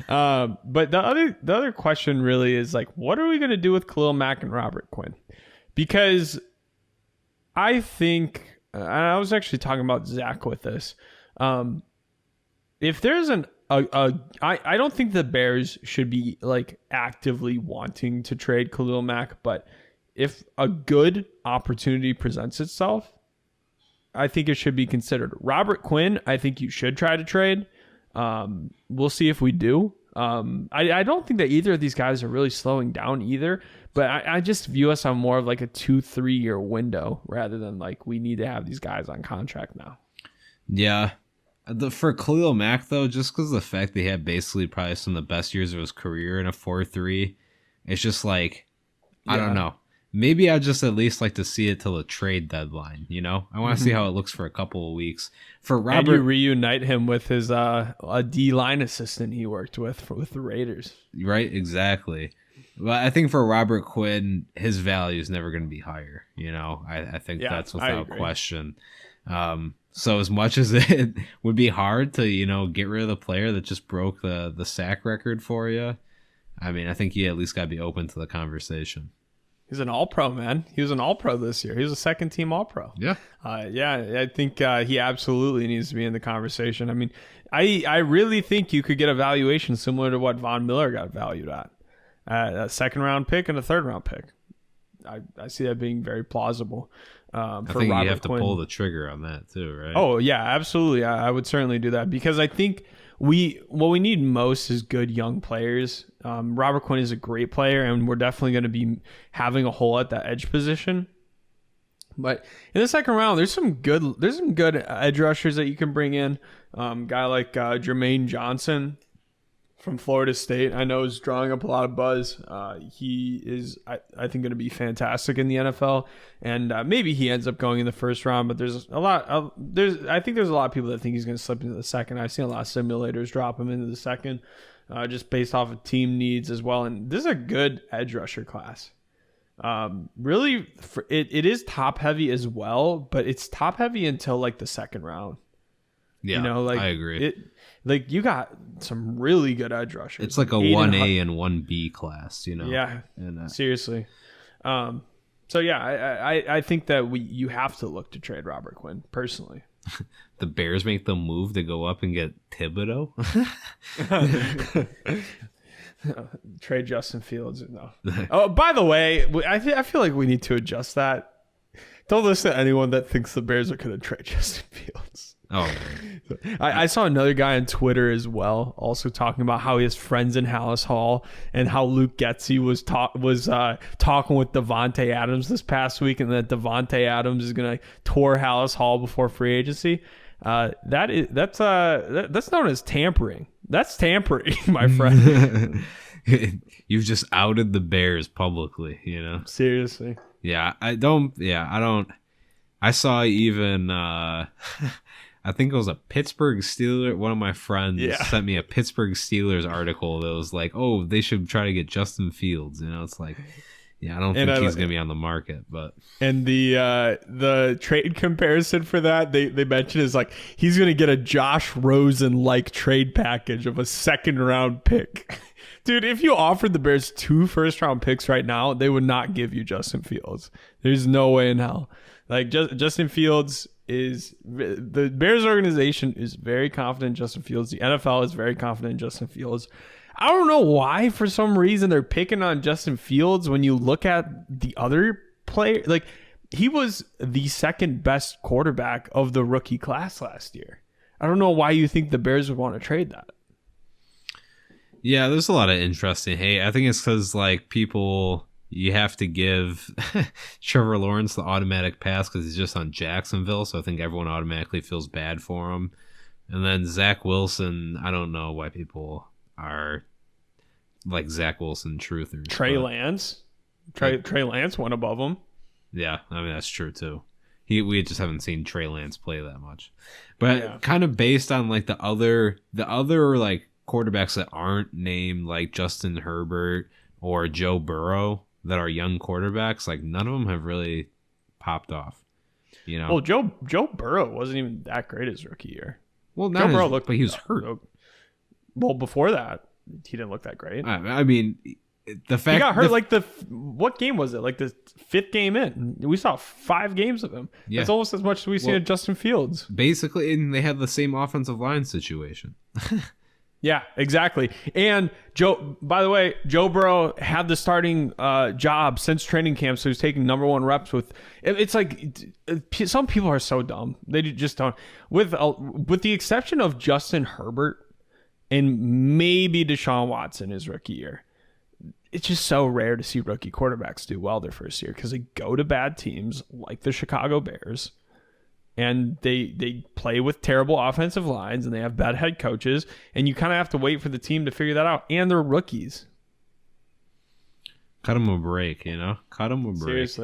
But the other question really is like, what are we going to do with Khalil Mack and Robert Quinn? Because I think, and I was actually talking about Zach with this. If there's I don't think the Bears should be like actively wanting to trade Khalil Mack, but if a good opportunity presents itself, I think it should be considered. Robert Quinn, I think you should try to trade. We'll see if we do. I don't think that either of these guys are really slowing down either, but I just view us on more of like a 2-3 year window rather than like we need to have these guys on contract now. Yeah. For Khalil Mack, though, just because of the fact that he had basically probably some of the best years of his career in a 4-3, it's just like, I don't know. Maybe I'd just at least like to see it till the trade deadline, you know? I want to see how it looks for a couple of weeks. For Robert, and you reunite him with his a D-line assistant he worked with the Raiders. Right, exactly. But I think for Robert Quinn, his value is never going to be higher, you know? I think that's without question. So as much as it would be hard to, you know, get rid of the player that just broke the sack record for you, I mean, I think you at least got to be open to the conversation. He's an All-Pro, man. He was an All-Pro this year. He was a second-team All-Pro. Yeah. I think he absolutely needs to be in the conversation. I mean, I really think you could get a valuation similar to what Von Miller got valued at. A second-round pick and a third-round pick. I see that being very plausible. I think Robert you have Quinn. To pull the trigger on that too, right? Oh, yeah, absolutely. I would certainly do that because I think what we need most is good young players. Robert Quinn is a great player, and we're definitely going to be having a hole at that edge position. But in the second round, there's some good edge rushers that you can bring in. Guy like Jermaine Johnson from Florida State, I know is drawing up a lot of buzz. He is, I think, going to be fantastic in the NFL, and maybe he ends up going in the first round. But there's a lot. I think there's a lot of people that think he's going to slip into the second. I've seen a lot of simulators drop him into the second, just based off of team needs as well. And this is a good edge rusher class. Really, it is top heavy as well, but it's top heavy until like the second round. Yeah, you know, like I agree. Like you got some really good edge rushers. It's like a 1A and 1B class, you know. Yeah, and, seriously. So yeah, I think that you have to look to trade Robert Quinn personally. The Bears make the move to go up and get Thibodeau. Trade Justin Fields. No. Oh, by the way, I feel like we need to adjust that. Don't listen to anyone that thinks the Bears are going to trade Justin Fields. Oh, I saw another guy on Twitter as well, also talking about how he has friends in Hallis Hall and how Luke Getsy was talking with Devontae Adams this past week, and that Devontae Adams is going to tour Hallis Hall before free agency. That's known as tampering. That's tampering, my friend. You've just outed the Bears publicly, you know. Seriously. Yeah, I don't. I saw even. I think it was a Pittsburgh Steelers. One of my friends sent me a Pittsburgh Steelers article that was like, "Oh, they should try to get Justin Fields." You know, it's like, yeah, I don't think he's going to be on the market. But and the trade comparison for that they mentioned is like he's going to get a Josh Rosen like trade package of a second round pick. Dude, if you offered the Bears 2 first round picks right now, they would not give you Justin Fields. There's no way in hell. Like Justin Fields is the Bears organization is very confident in Justin Fields. The NFL is very confident in Justin Fields. I don't know why, for some reason, they're picking on Justin Fields when you look at the other player. Like, he was the second best quarterback of the rookie class last year. I don't know why you think the Bears would want to trade that. Yeah, there's a lot of interesting hate. I think it's because, like, you have to give Trevor Lawrence the automatic pass because he's just on Jacksonville, so I think everyone automatically feels bad for him. And then Zach Wilson, I don't know why people are like Zach Wilson truthers. Trey Lance went above him. Yeah, I mean, that's true too. We just haven't seen Trey Lance play that much. But kind of based on like the other like quarterbacks that aren't named like Justin Herbert or Joe Burrow that are young quarterbacks, like none of them have really popped off. You know. Well, Joe Burrow wasn't even that great his rookie year. Well, Joe Burrow looked, but he was hurt. Well, before that, he didn't look that great. I mean, the fact he got hurt what game was it? Like the 5th game in. We saw 5 games of him. Yeah. That's almost as much as we see of Justin Fields. Basically, and they had the same offensive line situation. Yeah, exactly. And by the way, Joe Burrow had the starting job since training camp, so he's taking number 1 reps with. It's like some people are so dumb; they just don't. With the exception of Justin Herbert and maybe Deshaun Watson his rookie year, it's just so rare to see rookie quarterbacks do well their first year because they go to bad teams like the Chicago Bears. And they play with terrible offensive lines, and they have bad head coaches, and you kind of have to wait for the team to figure that out. And they're rookies. Cut them a break, Cut them a break. Seriously.